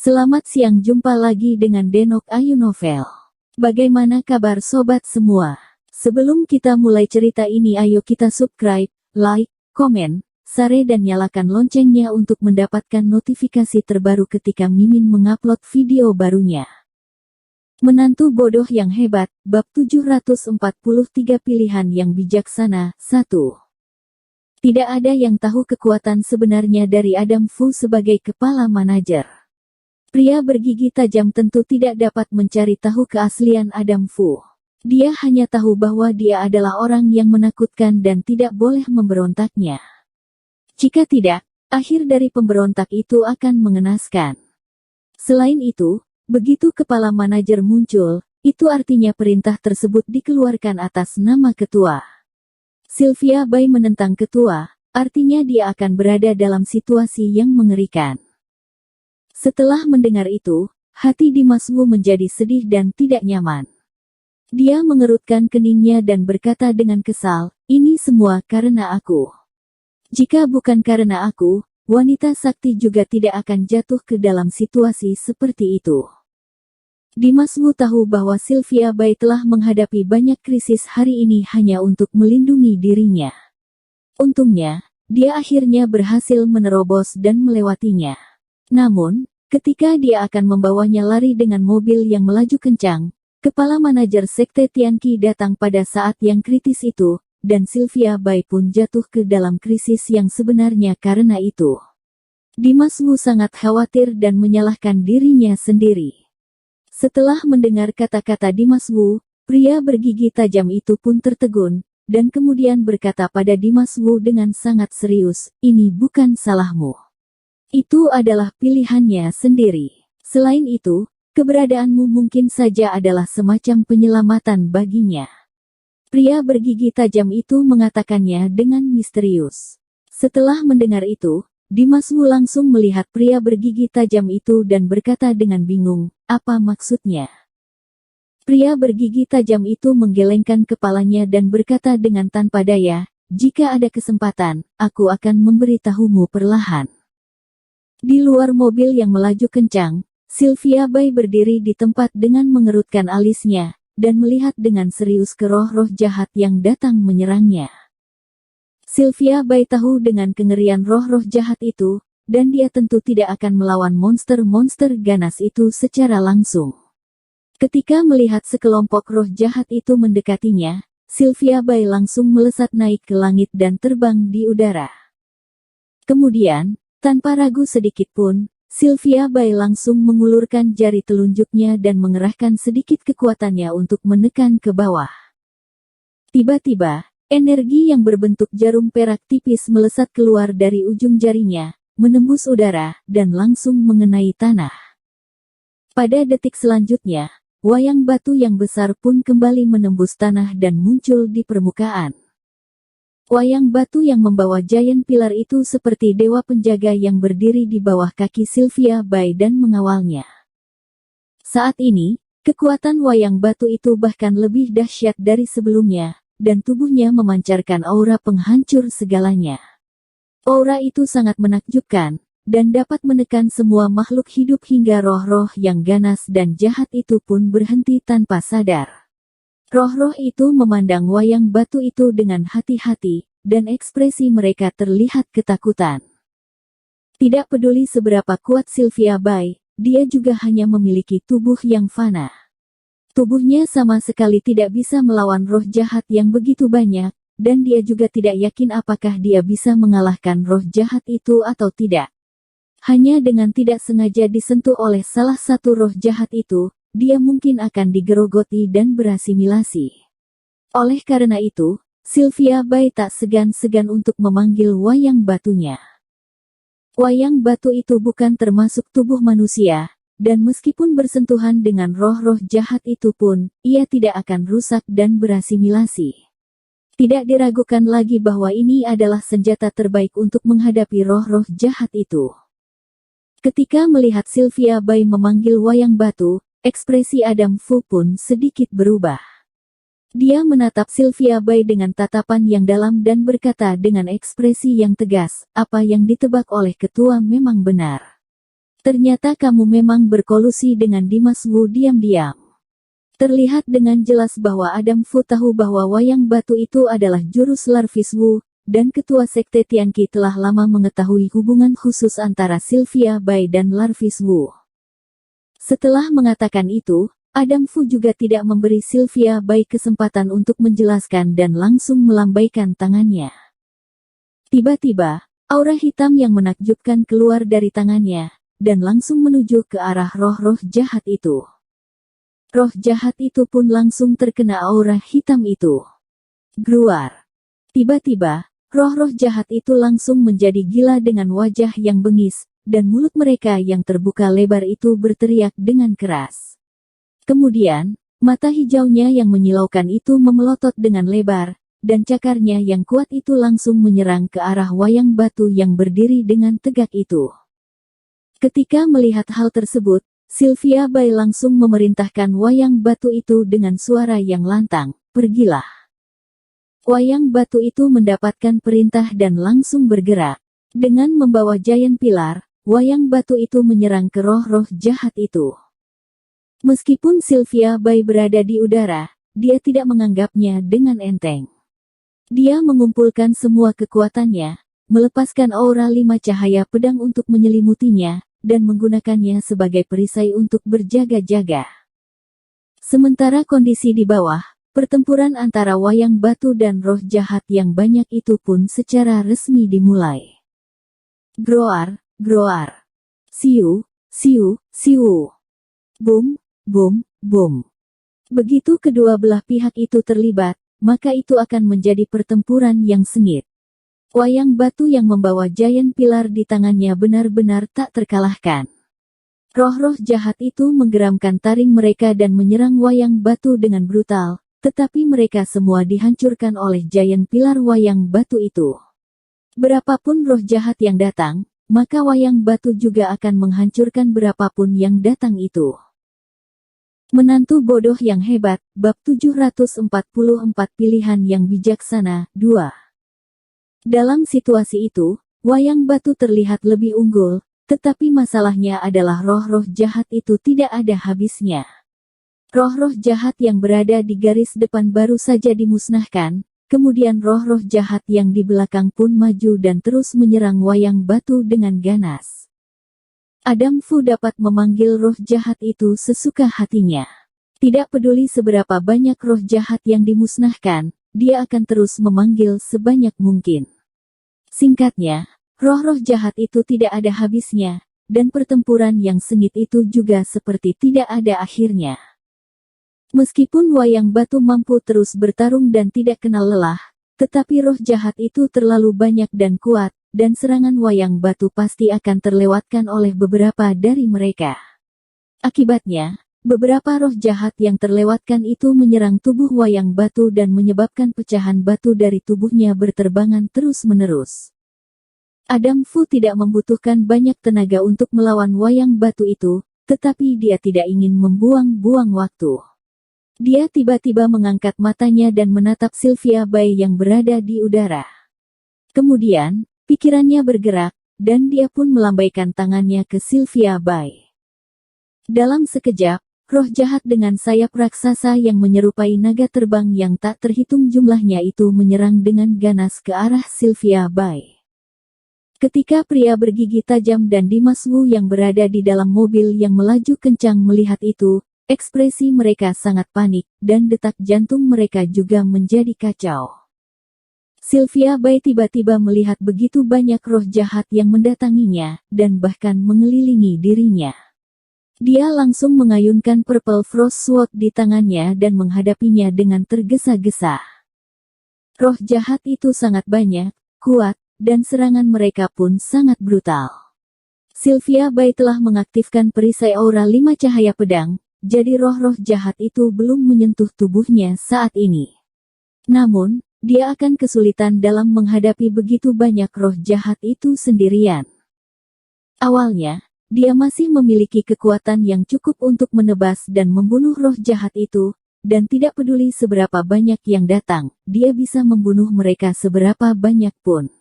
Selamat siang, jumpa lagi dengan Denok Ayu Novel. Bagaimana kabar sobat semua? Sebelum kita mulai cerita ini, ayo kita subscribe, like, komen, share dan nyalakan loncengnya untuk mendapatkan notifikasi terbaru ketika Mimin mengupload video barunya. Menantu bodoh yang hebat, bab 743 pilihan yang bijaksana. 1. Tidak ada yang tahu kekuatan sebenarnya dari Adam Fu sebagai kepala manajer. Pria bergigi tajam tentu tidak dapat mencari tahu keaslian Adam Fu. Dia hanya tahu bahwa dia adalah orang yang menakutkan dan tidak boleh memberontaknya. Jika tidak, akhir dari pemberontak itu akan mengenaskan. Selain itu, begitu kepala manajer muncul, itu artinya perintah tersebut dikeluarkan atas nama ketua. Sylvia Bai menentang ketua, artinya dia akan berada dalam situasi yang mengerikan. Setelah mendengar itu, hati Dimas Wu menjadi sedih dan tidak nyaman. Dia mengerutkan keningnya dan berkata dengan kesal, "Ini semua karena aku. Jika bukan karena aku, wanita sakti juga tidak akan jatuh ke dalam situasi seperti itu." Dimas Wu tahu bahwa Sylvia Bai telah menghadapi banyak krisis hari ini hanya untuk melindungi dirinya. Untungnya, dia akhirnya berhasil menerobos dan melewatinya. Namun, ketika dia akan membawanya lari dengan mobil yang melaju kencang, kepala manajer sekte Tianqi datang pada saat yang kritis itu, dan Sylvia Bai pun jatuh ke dalam krisis yang sebenarnya karena itu. Dimas Wu sangat khawatir dan menyalahkan dirinya sendiri. Setelah mendengar kata-kata Dimas Wu, pria bergigi tajam itu pun tertegun, dan kemudian berkata pada Dimas Wu dengan sangat serius, "Ini bukan salahmu. Itu adalah pilihannya sendiri. Selain itu, keberadaanmu mungkin saja adalah semacam penyelamatan baginya." Pria bergigi tajam itu mengatakannya dengan misterius. Setelah mendengar itu, Dimas Wu langsung melihat pria bergigi tajam itu dan berkata dengan bingung, "Apa maksudnya?" Pria bergigi tajam itu menggelengkan kepalanya dan berkata dengan tanpa daya, "Jika ada kesempatan, aku akan memberitahumu perlahan." Di luar mobil yang melaju kencang, Sylvia Bai berdiri di tempat dengan mengerutkan alisnya, dan melihat dengan serius ke roh-roh jahat yang datang menyerangnya. Sylvia Bai tahu dengan kengerian roh-roh jahat itu, dan dia tentu tidak akan melawan monster-monster ganas itu secara langsung. Ketika melihat sekelompok roh jahat itu mendekatinya, Sylvia Bai langsung melesat naik ke langit dan terbang di udara. Kemudian, tanpa ragu sedikit pun, Sylvia Bai langsung mengulurkan jari telunjuknya dan mengerahkan sedikit kekuatannya untuk menekan ke bawah. Tiba-tiba, energi yang berbentuk jarum perak tipis melesat keluar dari ujung jarinya, menembus udara, dan langsung mengenai tanah. Pada detik selanjutnya, wayang batu yang besar pun kembali menembus tanah dan muncul di permukaan. Wayang batu yang membawa giant pilar itu seperti dewa penjaga yang berdiri di bawah kaki Sylvia Bai dan mengawalnya. Saat ini, kekuatan wayang batu itu bahkan lebih dahsyat dari sebelumnya, dan tubuhnya memancarkan aura penghancur segalanya. Aura itu sangat menakjubkan, dan dapat menekan semua makhluk hidup hingga roh-roh yang ganas dan jahat itu pun berhenti tanpa sadar. Roh-roh itu memandang wayang batu itu dengan hati-hati, dan ekspresi mereka terlihat ketakutan. Tidak peduli seberapa kuat Sylvia Bai, dia juga hanya memiliki tubuh yang fana. Tubuhnya sama sekali tidak bisa melawan roh jahat yang begitu banyak, dan dia juga tidak yakin apakah dia bisa mengalahkan roh jahat itu atau tidak. Hanya dengan tidak sengaja disentuh oleh salah satu roh jahat itu, dia mungkin akan digerogoti dan berasimilasi. Oleh karena itu, Sylvia Bai tak segan-segan untuk memanggil wayang batunya. Wayang batu itu bukan termasuk tubuh manusia, dan meskipun bersentuhan dengan roh-roh jahat itu pun, ia tidak akan rusak dan berasimilasi. Tidak diragukan lagi bahwa ini adalah senjata terbaik untuk menghadapi roh-roh jahat itu. Ketika melihat Sylvia Bai memanggil wayang batu, ekspresi Adam Fu pun sedikit berubah. Dia menatap Sylvia Bai dengan tatapan yang dalam dan berkata dengan ekspresi yang tegas, "Apa yang ditebak oleh ketua memang benar. Ternyata kamu memang berkolusi dengan Dimas Wu diam-diam. Terlihat dengan jelas bahwa Adam Fu tahu bahwa wayang batu itu adalah jurus Larvis Wu, dan ketua sekte Tianqi telah lama mengetahui hubungan khusus antara Sylvia Bai dan Larvis Wu. Setelah mengatakan itu, Adam Fu juga tidak memberi Sylvia Bai kesempatan untuk menjelaskan dan langsung melambaikan tangannya. Tiba-tiba, aura hitam yang menakjubkan keluar dari tangannya, dan langsung menuju ke arah roh-roh jahat itu. Roh jahat itu pun langsung terkena aura hitam itu. Gruar. Tiba-tiba, roh-roh jahat itu langsung menjadi gila dengan wajah yang bengis, dan mulut mereka yang terbuka lebar itu berteriak dengan keras. Kemudian, mata hijaunya yang menyilaukan itu memelotot dengan lebar, dan cakarnya yang kuat itu langsung menyerang ke arah wayang batu yang berdiri dengan tegak itu. Ketika melihat hal tersebut, Sylvia Bai langsung memerintahkan wayang batu itu dengan suara yang lantang, "Pergilah." Wayang batu itu mendapatkan perintah dan langsung bergerak. Dengan membawa giant pilar, wayang batu itu menyerang ke roh-roh jahat itu. Meskipun Sylvia Bai berada di udara, dia tidak menganggapnya dengan enteng. Dia mengumpulkan semua kekuatannya, melepaskan aura 5 cahaya pedang untuk menyelimutinya, dan menggunakannya sebagai perisai untuk berjaga-jaga. Sementara kondisi di bawah, pertempuran antara wayang batu dan roh jahat yang banyak itu pun secara resmi dimulai. Groar, groar. Siu, siu, siu. Boom, boom, boom. Begitu kedua belah pihak itu terlibat, maka itu akan menjadi pertempuran yang sengit. Wayang batu yang membawa giant pilar di tangannya benar-benar tak terkalahkan. Roh-roh jahat itu menggeramkan taring mereka dan menyerang wayang batu dengan brutal, tetapi mereka semua dihancurkan oleh giant pilar wayang batu itu. Berapapun roh jahat yang datang, maka wayang batu juga akan menghancurkan berapapun yang datang itu. Menantu bodoh yang hebat, bab 744 pilihan yang bijaksana, 2. Dalam situasi itu, wayang batu terlihat lebih unggul, tetapi masalahnya adalah roh-roh jahat itu tidak ada habisnya. Roh-roh jahat yang berada di garis depan baru saja dimusnahkan, kemudian roh-roh jahat yang di belakang pun maju dan terus menyerang wayang batu dengan ganas. Adam Fu dapat memanggil roh jahat itu sesuka hatinya. Tidak peduli seberapa banyak roh jahat yang dimusnahkan, dia akan terus memanggil sebanyak mungkin. Singkatnya, roh-roh jahat itu tidak ada habisnya, dan pertempuran yang sengit itu juga seperti tidak ada akhirnya. Meskipun wayang batu mampu terus bertarung dan tidak kenal lelah, tetapi roh jahat itu terlalu banyak dan kuat, dan serangan wayang batu pasti akan terlewatkan oleh beberapa dari mereka. Akibatnya, beberapa roh jahat yang terlewatkan itu menyerang tubuh wayang batu dan menyebabkan pecahan batu dari tubuhnya berterbangan terus-menerus. Adam Fu tidak membutuhkan banyak tenaga untuk melawan wayang batu itu, tetapi dia tidak ingin membuang-buang waktu. Dia tiba-tiba mengangkat matanya dan menatap Sylvia Bai yang berada di udara. Kemudian, pikirannya bergerak, dan dia pun melambaikan tangannya ke Sylvia Bai. Dalam sekejap, roh jahat dengan sayap raksasa yang menyerupai naga terbang yang tak terhitung jumlahnya itu menyerang dengan ganas ke arah Sylvia Bai. Ketika pria bergigi tajam dan Dimas Wu yang berada di dalam mobil yang melaju kencang melihat itu, ekspresi mereka sangat panik, dan detak jantung mereka juga menjadi kacau. Sylvia Bai tiba-tiba melihat begitu banyak roh jahat yang mendatanginya, dan bahkan mengelilingi dirinya. Dia langsung mengayunkan Purple Frost Sword di tangannya dan menghadapinya dengan tergesa-gesa. Roh jahat itu sangat banyak, kuat, dan serangan mereka pun sangat brutal. Sylvia Bai telah mengaktifkan perisai aura 5 cahaya pedang, jadi roh-roh jahat itu belum menyentuh tubuhnya saat ini. Namun, dia akan kesulitan dalam menghadapi begitu banyak roh jahat itu sendirian. Awalnya, dia masih memiliki kekuatan yang cukup untuk menebas dan membunuh roh jahat itu, dan tidak peduli seberapa banyak yang datang, dia bisa membunuh mereka seberapa banyak pun.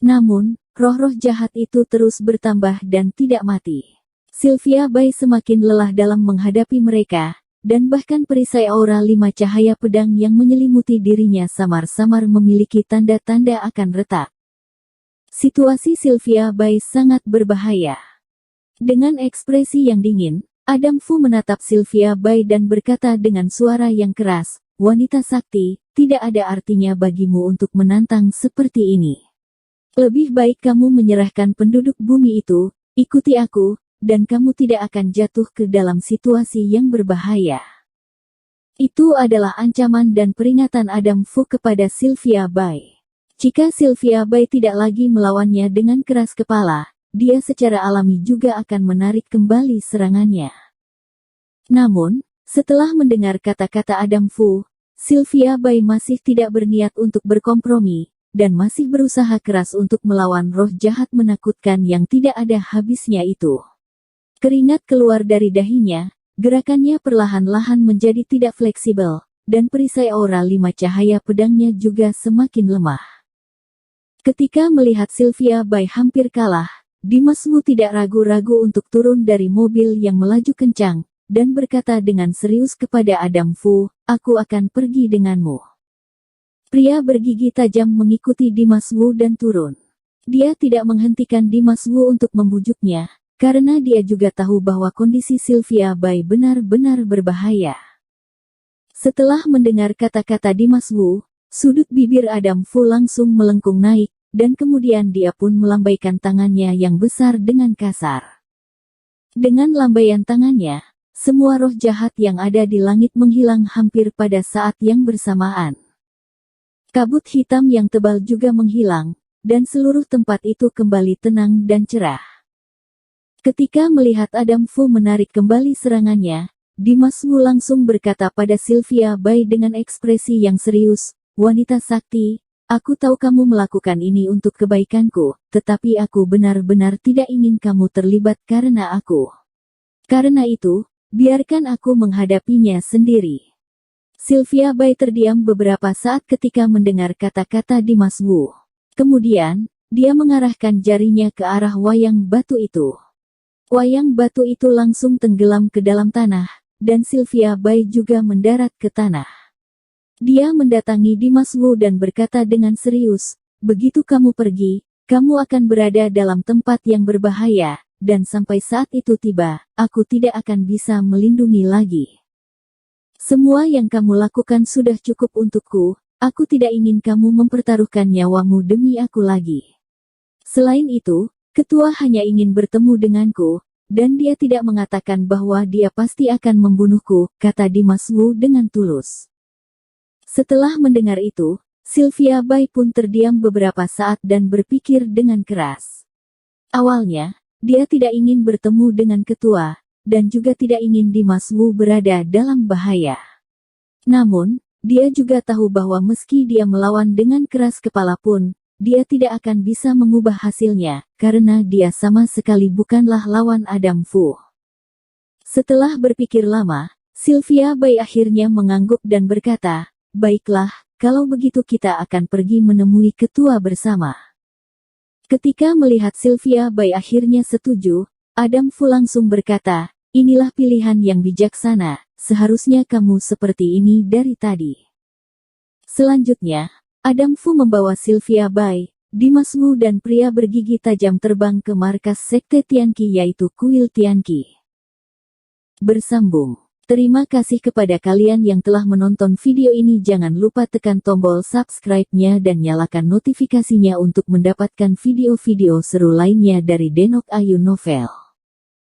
Namun, roh-roh jahat itu terus bertambah dan tidak mati. Sylvia Bai semakin lelah dalam menghadapi mereka, dan bahkan perisai aura 5 cahaya pedang yang menyelimuti dirinya samar-samar memiliki tanda-tanda akan retak. Situasi Sylvia Bai sangat berbahaya. Dengan ekspresi yang dingin, Adam Fu menatap Sylvia Bai dan berkata dengan suara yang keras, "Wanita sakti, tidak ada artinya bagimu untuk menantang seperti ini. Lebih baik kamu menyerahkan penduduk bumi itu, ikuti aku, dan kamu tidak akan jatuh ke dalam situasi yang berbahaya." Itu adalah ancaman dan peringatan Adam Fu kepada Sylvia Bai. Jika Sylvia Bai tidak lagi melawannya dengan keras kepala, dia secara alami juga akan menarik kembali serangannya. Namun, setelah mendengar kata-kata Adam Fu, Sylvia Bai masih tidak berniat untuk berkompromi, dan masih berusaha keras untuk melawan roh jahat menakutkan yang tidak ada habisnya itu. Keringat keluar dari dahinya, gerakannya perlahan-lahan menjadi tidak fleksibel, dan perisai aura 5 cahaya pedangnya juga semakin lemah. Ketika melihat Sylvia Bai hampir kalah, Dimas Wu tidak ragu-ragu untuk turun dari mobil yang melaju kencang, dan berkata dengan serius kepada Adam Fu, "Aku akan pergi denganmu." Pria bergigi tajam mengikuti Dimas Wu dan turun. Dia tidak menghentikan Dimas Wu untuk membujuknya, karena dia juga tahu bahwa kondisi Sylvia Bai benar-benar berbahaya. Setelah mendengar kata-kata Dimas Wu, sudut bibir Adam Fu langsung melengkung naik, dan kemudian dia pun melambaikan tangannya yang besar dengan kasar. Dengan lambaian tangannya, semua roh jahat yang ada di langit menghilang hampir pada saat yang bersamaan. Kabut hitam yang tebal juga menghilang, dan seluruh tempat itu kembali tenang dan cerah. Ketika melihat Adam Fu menarik kembali serangannya, Dimas Wu langsung berkata pada Sylvia Bai dengan ekspresi yang serius, "Wanita sakti, aku tahu kamu melakukan ini untuk kebaikanku, tetapi aku benar-benar tidak ingin kamu terlibat karena aku. Karena itu, biarkan aku menghadapinya sendiri." Sylvia Bai terdiam beberapa saat ketika mendengar kata-kata Dimas Wu. Kemudian, dia mengarahkan jarinya ke arah wayang batu itu. Wayang batu itu langsung tenggelam ke dalam tanah, dan Sylvia Bai juga mendarat ke tanah. Dia mendatangi Dimas Wu dan berkata dengan serius, "Begitu kamu pergi, kamu akan berada dalam tempat yang berbahaya, dan sampai saat itu tiba, aku tidak akan bisa melindungi lagi. Semua yang kamu lakukan sudah cukup untukku, aku tidak ingin kamu mempertaruhkan nyawamu demi aku lagi. Selain itu, Ketua hanya ingin bertemu denganku, dan dia tidak mengatakan bahwa dia pasti akan membunuhku," kata Dimas Wu dengan tulus. Setelah mendengar itu, Sylvia Bai pun terdiam beberapa saat dan berpikir dengan keras. Awalnya, dia tidak ingin bertemu dengan Ketua, dan juga tidak ingin Dimas Wu berada dalam bahaya. Namun, dia juga tahu bahwa meski dia melawan dengan keras kepala pun, dia tidak akan bisa mengubah hasilnya, karena dia sama sekali bukanlah lawan Adam Fu. Setelah berpikir lama, Sylvia Bai akhirnya mengangguk dan berkata, "Baiklah, kalau begitu kita akan pergi menemui Ketua bersama." Ketika melihat Sylvia Bai akhirnya setuju, Adam Fu langsung berkata, "Inilah pilihan yang bijaksana, seharusnya kamu seperti ini dari tadi." Selanjutnya, Adam Fu membawa Sylvia Bai, Dimas Wu dan pria bergigi tajam terbang ke markas Sekte Tianqi yaitu Kuil Tianqi. Bersambung. Terima kasih kepada kalian yang telah menonton video ini. Jangan lupa tekan tombol subscribe-nya dan nyalakan notifikasinya untuk mendapatkan video-video seru lainnya dari Denok Ayu Novel.